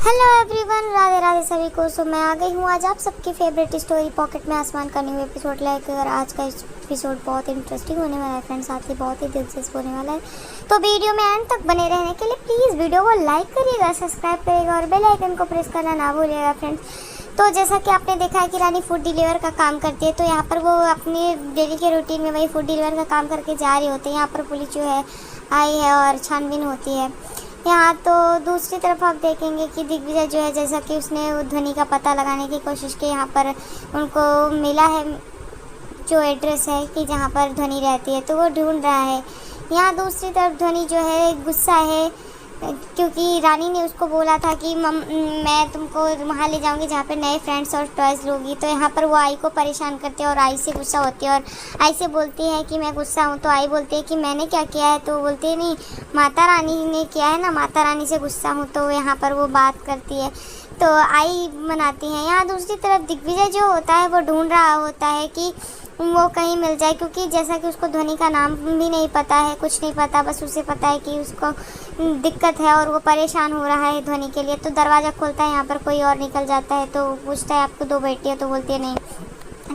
Hello everyone, Radhe Radhe सभी को। सो मैं आ गई हूँ आज आप सबकी फेवरेट स्टोरी पॉकेट में आसमान का न्यू एपिसोड लेकर। आज का एपिसोड बहुत इंटरेस्टिंग होने वाला है फ्रेंड्स, साथ ही बहुत ही दिलचस्प होने वाला है। तो वीडियो में एंड तक बने रहने के लिए प्लीज़ वीडियो को लाइक करिएगा, सब्सक्राइब करिएगा और बेल आइकन को प्रेस करना ना भूलिएगा फ्रेंड्स। तो जैसा कि आपने देखा है कि रानी फूड डिलीवर का काम करती है, तो यहाँ पर वो अपनी डेली के रूटीन में वही फूड डिलीवर का काम करके जा रही होती है। यहाँ पर पुलिस जो है आई है और छानबीन होती है। यहाँ तो दूसरी तरफ आप देखेंगे कि दिग्विजय जो है, जैसा कि उसने ध्वनि का पता लगाने की कोशिश की, यहाँ पर उनको मिला है जो एड्रेस है कि जहाँ पर ध्वनि रहती है, तो वो ढूंढ रहा है। यहाँ दूसरी तरफ ध्वनि जो है गुस्सा है, क्योंकि रानी ने उसको बोला था कि मैं तुमको वहाँ ले जाऊँगी जहाँ पे नए फ्रेंड्स और टॉयज़ लोगी। तो यहाँ पर वो आई को परेशान करते हैं और आई से गुस्सा होती है और आई से बोलती है कि मैं गुस्सा हूँ। तो आई बोलती है कि मैंने क्या किया है, तो बोलती है नहीं, माता रानी ने किया है ना, माता रानी से गुस्सा हूँ। तो यहाँ पर वो बात करती है, तो आई मनाती है। यहाँ दूसरी तरफ दिग्विजय जो होता है वो ढूंढ रहा होता है कि वो कहीं मिल जाए, क्योंकि जैसा कि उसको ध्वनि का नाम भी नहीं पता है, कुछ नहीं पता, बस उसे पता है कि उसको दिक्कत है और वो परेशान हो रहा है ध्वनि के लिए। तो दरवाज़ा खोलता है, यहाँ पर कोई और निकल जाता है, तो पूछता है आपको दो बेटी है, तो बोलती है नहीं।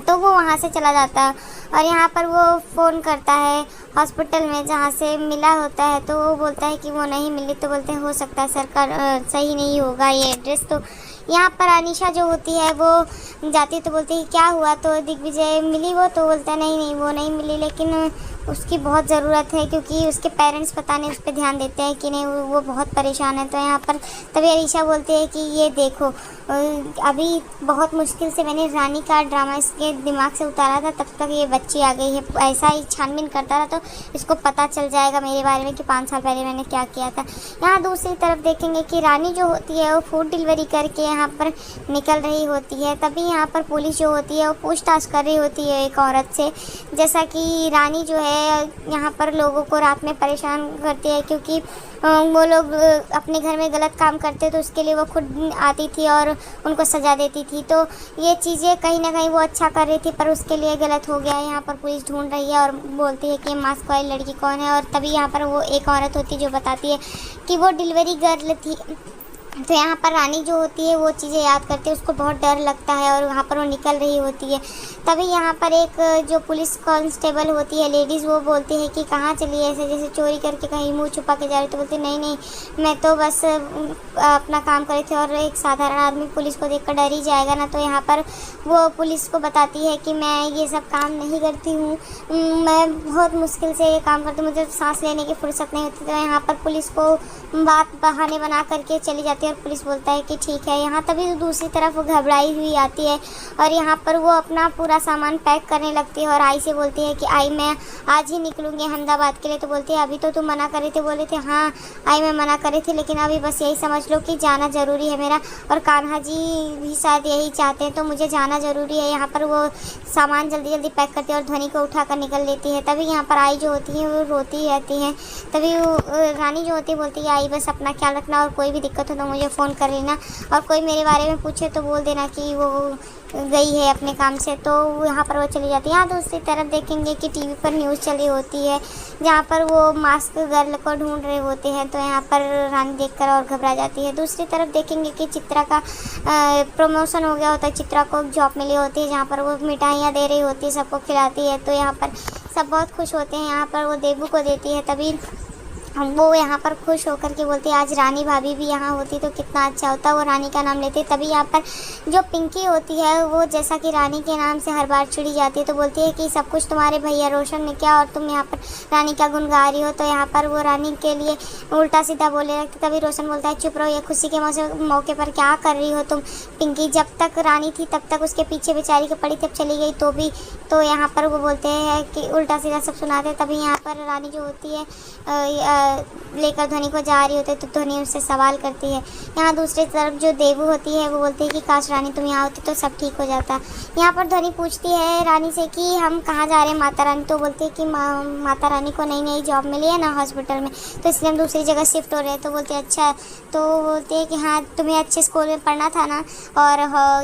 तो वो वहाँ से चला जाता है और यहाँ पर वो फ़ोन करता है हॉस्पिटल में जहाँ से मिला होता है। तो वो बोलता है कि वो नहीं मिली। तो बोलते हैं हो सकता है सरकार सही नहीं होगा ये एड्रेस। तो यहाँ पर अनीशा जो होती है वो जाती है, तो बोलती है क्या हुआ। तो दिग्विजय मिली वो, तो बोलता है नहीं वो नहीं मिली, लेकिन उसकी बहुत ज़रूरत है, क्योंकि उसके पेरेंट्स पता नहीं उस पर ध्यान देते हैं कि नहीं, वो बहुत परेशान है। तो यहाँ पर तभी अनीशा बोलती है कि ये देखो, अभी बहुत मुश्किल से मैंने रानी का ड्रामा इसके दिमाग से उतारा था, तब तक ये बच्ची आ गई है। ऐसा ही छानबीन करता रहा तो इसको पता चल जाएगा मेरे बारे में कि 5 साल पहले मैंने क्या किया था। यहाँ दूसरी तरफ देखेंगे कि रानी जो होती है वो फूड डिलीवरी करके यहाँ पर निकल रही होती है। तभी यहाँ पर पुलिस जो होती है वो पूछताछ कर रही होती है एक औरत से, जैसा कि रानी जो है यहाँ पर लोगों को रात में परेशान करती है, क्योंकि वो लोग अपने घर में गलत काम करते तो उसके लिए वो खुद आती थी और उनको सजा देती थी। तो ये चीज़ें कहीं ना कहीं वो अच्छा कर रही थी, पर उसके लिए गलत हो गया। यहाँ पर पुलिस ढूंढ रही है और बोलती है कि मास्क वाली लड़की कौन है। और तभी यहाँ पर वो एक औरत होती है जो बताती है कि वो डिलीवरी गर्ल थी। तो यहाँ पर रानी जो होती है वो चीज़ें याद करती है, उसको बहुत डर लगता है और वहाँ पर वो निकल रही होती है। तभी यहाँ पर एक जो पुलिस कांस्टेबल होती है लेडीज़, वो बोलती है कि कहाँ चली है, ऐसे जैसे चोरी करके कहीं मुंह छुपा के जा रही। तो बोलती नहीं मैं तो बस अपना काम कर रही थी, और एक साधारण आदमी पुलिस को देखकर डर ही जाएगा ना। तो यहाँ पर वो पुलिस को बताती है कि मैं ये सब काम नहीं करती हूँ, मैं बहुत मुश्किल से ये काम करती हूँ, मुझे सांस लेने की फुर्सत नहीं होती। तो यहाँ पर पुलिस को बात बहाने बना करके चली जाती है और पुलिस बोलता है कि ठीक है। यहाँ तभी दूसरी तरफ वो घबराई हुई आती है और यहाँ पर वो अपना पूरा सामान पैक करने लगती है और आई से बोलती है कि आई मैं आज ही निकलूँगी अहमदाबाद के लिए। तो बोलती है अभी तो तुम मना कर रही थी। बोले थे हाँ आई मैं मना कर रही थी, लेकिन अभी बस यही समझ लो कि जाना ज़रूरी है मेरा, और कान्हा जी भी शायद यही चाहते हैं, तो मुझे जाना ज़रूरी है। यहाँ पर वो सामान जल्दी जल्दी पैक करती है और ध्वनि को उठा कर निकल लेती है। तभी यहाँ पर आई जो होती है वो रोती रहती हैं। तभी रानी जो होती है बोलती है आई बस अपना ख्याल रखना, और कोई भी दिक्कत हो तो मुझे फ़ोन कर लेना, और कोई मेरे बारे में पूछे तो बोल देना कि वो गई है अपने काम से। तो यहाँ पर वो चली जाती है। यहाँ दूसरी तरफ देखेंगे कि टीवी पर न्यूज़ चली होती है, जहाँ पर वो मास्क गर्ल को ढूंढ रहे होते हैं। तो यहाँ पर रानी देखकर और घबरा जाती है। दूसरी तरफ देखेंगे कि चित्रा का प्रमोशन हो गया होता है, चित्रा को जॉब मिली होती है, जहाँ पर वो मिठाइयाँ दे रही होती है, सबको खिलाती है। तो यहाँ पर सब बहुत खुश होते हैं। यहाँ पर वो देवू को देती है, तभी वो यहाँ पर खुश होकर के बोलती है आज रानी भाभी भी यहाँ होती तो कितना अच्छा होता, वो रानी का नाम लेती है। तभी यहाँ पर जो पिंकी होती है वो जैसा कि रानी के नाम से हर बार चिढ़ी जाती है, तो बोलती है कि सब कुछ तुम्हारे भैया रोशन ने किया और तुम यहाँ पर रानी का गुण गा रही हो। तो यहाँ पर वो रानी के लिए उल्टा सीधा बोले लगती। तभी रोशन बोलता है चुप रहो, ये खुशी के मौके पर क्या कर रही हो तुम पिंकी, जब तक रानी थी तब तक उसके पीछे बेचारी के पड़ी, तब चली गई तो भी। तो यहाँ पर वो बोलते हैं कि उल्टा सीधा सब सुनाते। तभी यहाँ पर रानी जो होती है लेकर ध्वनि को जा रही होती है, तो ध्वनि उससे सवाल करती है। यहाँ दूसरी तरफ जो देवू होती है वो बोलती है कि काश रानी तुम यहाँ होती तो सब ठीक हो जाता। यहाँ पर ध्वनि पूछती है रानी से कि हम कहाँ जा रहे हैं माता रानी। तो बोलती है कि माता रानी को नई नई जॉब मिली है ना हॉस्पिटल में, तो इसलिए हम दूसरी जगह शिफ्ट हो रहे हैं। तो बोलती है अच्छा। तो बोलती है कि हाँ तुम्हें अच्छे स्कूल में पढ़ना था ना, और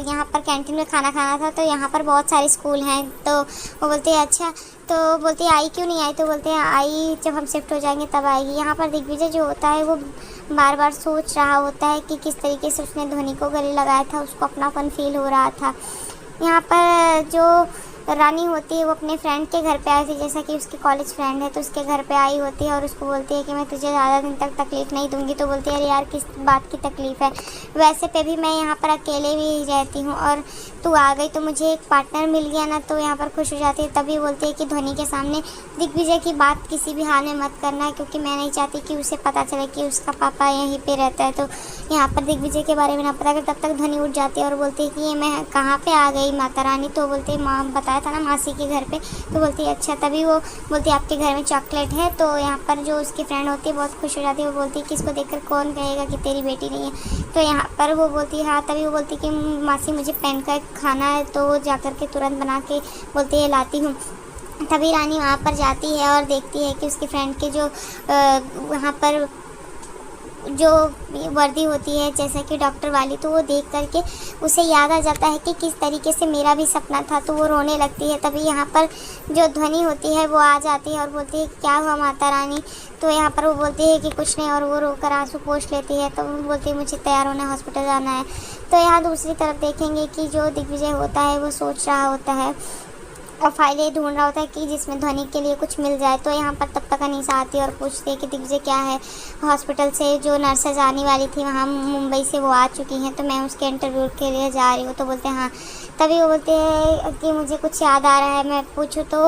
यहाँ पर कैंटीन में खाना खाना था, तो यहाँ पर बहुत सारे स्कूल हैं। तो वो बोलती है अच्छा। तो बोलती है आई क्यों नहीं आई। तो बोलते हैं आई जब हम शिफ्ट हो जाएंगे तब आएगी। यहाँ पर दिग्विजय जो होता है वो बार बार सोच रहा होता है कि किस तरीके से उसने ध्वनि को गले लगाया था, उसको अपनापन फील हो रहा था। यहाँ पर जो रानी होती है वो अपने फ्रेंड के घर पे आई थी, जैसा कि उसकी कॉलेज फ्रेंड है तो उसके घर पे आई होती है और उसको बोलती है कि मैं तुझे ज़्यादा दिन तक तकलीफ़ नहीं दूंगी। तो बोलती है अरे यार किस बात की तकलीफ़ है, वैसे पे भी मैं यहाँ पर अकेले भी रहती हूँ और तू आ गई तो मुझे एक पार्टनर मिल गया ना, तो यहाँ पर खुश हो जाती है। तभी बोलती है कि ध्वनि के सामने दिग्विजय की बात किसी भी हाल में मत करना, क्योंकि मैं नहीं चाहती कि उसे पता चले कि उसका पापा यहीं पे रहता है। तो यहाँ पर दिग्विजय के बारे में ना पता कर तब तक ध्वनि उठ जाती है और बोलती है कि ये मैं कहाँ पे आ गई माता रानी। तो बोलती है माँ बताया था ना मासी के घर पे। तो बोलती है अच्छा। तभी वो बोलती है आपके घर में चॉकलेट है। तो यहाँ पर जो उसकी फ्रेंड होती है बहुत खुश हो जाती है, वो बोलती है कि इसको देखकर कौन कहेगा कि तेरी बेटी नहीं है। तो यहाँ पर वो बोलती है हाँ। तभी वो बोलती है कि मासी मुझे पेन का खाना है, तो वो जा कर के तुरंत बना के बोलती है लाती हूँ। तभी रानी वहाँ पर जाती है और देखती है कि उसकी फ्रेंड के जो वहाँ पर जो वर्दी होती है जैसा कि डॉक्टर वाली, तो वो देख करके उसे याद आ जाता है कि किस तरीके से मेरा भी सपना था, तो वो रोने लगती है। तभी यहाँ पर जो ध्वनि होती है वो आ जाती है और बोलती है क्या हुआ माता रानी। तो यहाँ पर वो बोलती है कि कुछ नहीं, और वो रोकर आंसू पोंछ लेती है। तो वो बोलती है मुझे तैयार होना, हॉस्पिटल जाना है। तो यहाँ दूसरी तरफ देखेंगे कि जो दिग्विजय होता है वो सोच रहा होता है और फाइलें ढूंढ रहा होता है कि जिसमें ध्वनि के लिए कुछ मिल जाए। तो यहाँ पर तब तक अनीसा आती है और पूछती है कि दिग्विजय क्या है। हॉस्पिटल से जो नर्सेज आने वाली थी वहाँ मुंबई से वो आ चुकी हैं, तो मैं उसके इंटरव्यू के लिए जा रही हूँ। तो बोलते हैं हाँ। तभी वो बोलते हैं कि मुझे कुछ याद आ रहा है, मैं पूछूँ। तो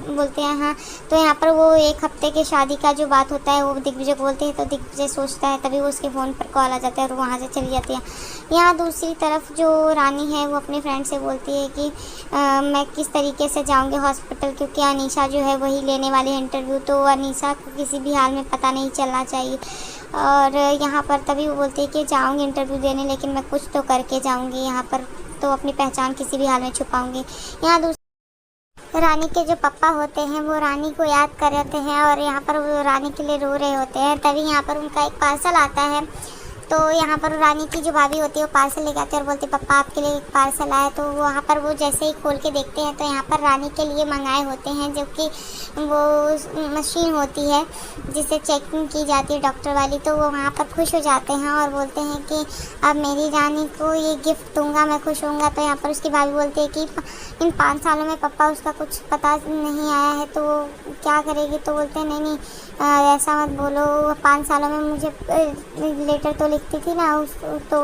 बोलते हैं हाँ। तो यहाँ पर वो एक हफ्ते के शादी का जो बात होता है वो दिग्विजय को बोलते हैं। तो दिग्विजय सोचता है, तभी वो उसके फ़ोन पर कॉल आ जाता है और वहाँ से चली जाती है। यहाँ दूसरी तरफ जो रानी है वो अपने फ्रेंड से बोलती है कि मैं किस तरीके से जाऊंगी हॉस्पिटल, क्योंकि अनीशा जो है वही लेने वाली है इंटरव्यू, तो अनीशा को किसी भी हाल में पता नहीं चलना चाहिए। और यहाँ पर तभी वो बोलती है कि जाऊंगी इंटरव्यू देने, लेकिन मैं कुछ तो करके जाऊंगी, यहाँ पर तो अपनी पहचान किसी भी हाल में छुपाऊंगी। यहाँ रानी के जो पापा होते हैं वो रानी को याद कर रहे हैं और यहाँ पर वो रानी के लिए रो रहे होते हैं। तभी यहाँ पर उनका एक पार्सल आता है। तो यहाँ पर रानी की जो भाभी होती है वो पार्सल लेके आती है और बोलती है पापा आपके लिए एक पार्सल आया। तो वहाँ पर वो जैसे ही खोल के देखते हैं तो यहाँ पर रानी के लिए मंगाए होते हैं, जो कि वो मशीन होती है जिससे चेकिंग की जाती है डॉक्टर वाली। तो वो वहाँ पर खुश हो जाते हैं और बोलते हैं कि अब मेरी रानी को ये गिफ्ट दूंगा, मैं खुश होऊंगा। तो यहाँ पर उसकी भाभी बोलती है कि इन 5 सालों में पापा उसका कुछ पता नहीं आया है तो वो क्या करेगी। तो बोलते हैं नहीं ऐसा मत बोलो, 5 सालों में मुझे लेटर तो लिखती थी ना तो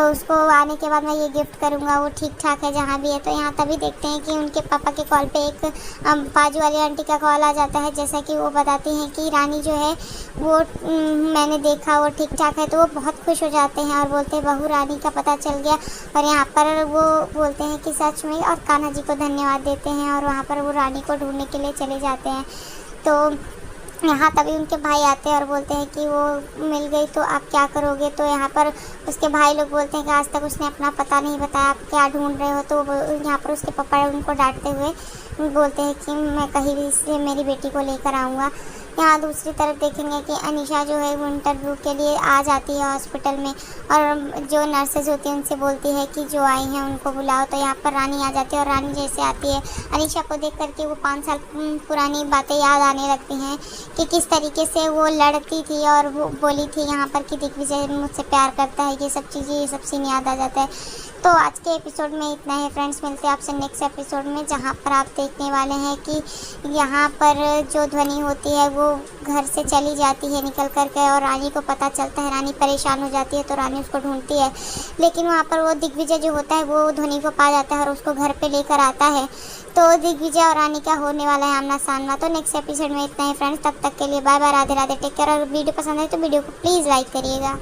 उसको आने के बाद मैं ये गिफ्ट करूँगा, वो ठीक ठाक है जहाँ भी है। तो यहाँ तभी देखते हैं कि उनके पापा के कॉल पे एक बाजू वाली आंटी का कॉल आ जाता है, जैसा कि वो बताती हैं कि रानी जो है वो मैंने देखा वो ठीक ठाक है। तो वो बहुत खुश हो जाते हैं और बोलते हैं बहू रानी का पता चल गया। और यहाँ पर वो बोलते हैं कि सच में, और कान्हा जी को धन्यवाद देते हैं और वहाँ पर वो रानी को ढूंढने के लिए चले जाते हैं। तो यहाँ तभी उनके भाई आते हैं और बोलते हैं कि वो मिल गई तो आप क्या करोगे। तो यहाँ पर उसके भाई लोग बोलते हैं कि आज तक उसने अपना पता नहीं बताया, आप क्या ढूंढ रहे हो। तो यहाँ पर उसके पापा उनको डांटते हुए बोलते हैं कि मैं कहीं भी से मेरी बेटी को लेकर आऊँगा। यहाँ दूसरी तरफ देखेंगे कि अनीशा जो है वो इंटरव्यू के लिए आ जाती है हॉस्पिटल में और जो नर्सेज होती हैं उनसे बोलती है कि जो आई हैं उनको बुलाओ। तो यहाँ पर रानी आ जाती है और रानी जैसे आती है अनीशा को देख करके वो 5 साल पुरानी बातें याद आने लगती हैं कि किस तरीके से वो लड़ती थी और वो बोली थी यहाँ पर कि दिग्विजय मुझसे प्यार करता है। ये सब चीज़ें, ये सब सीन याद आ जाता है। तो आज के एपिसोड में इतना है फ्रेंड्स, मिलते हैं आपसे नेक्स्ट एपिसोड में, जहाँ पर आप देखने वाले हैं कि यहाँ पर जो ध्वनि होती है वो घर से चली जाती है निकल कर के और रानी को पता चलता है। रानी परेशान हो जाती है तो रानी उसको ढूंढती है, लेकिन वहाँ पर वो दिग्विजय जो होता है वो ध्वनि को पा जाता है और उसको घर पे लेकर आता है। तो दिग्विजय और रानी का होने वाला है आमना सामना। तो नेक्स्ट एपिसोड में इतना है फ्रेंड्स, तब तक के लिए bye bye, Radhe Radhe, take care. और वीडियो पसंद है तो वीडियो को प्लीज़ लाइक करिएगा।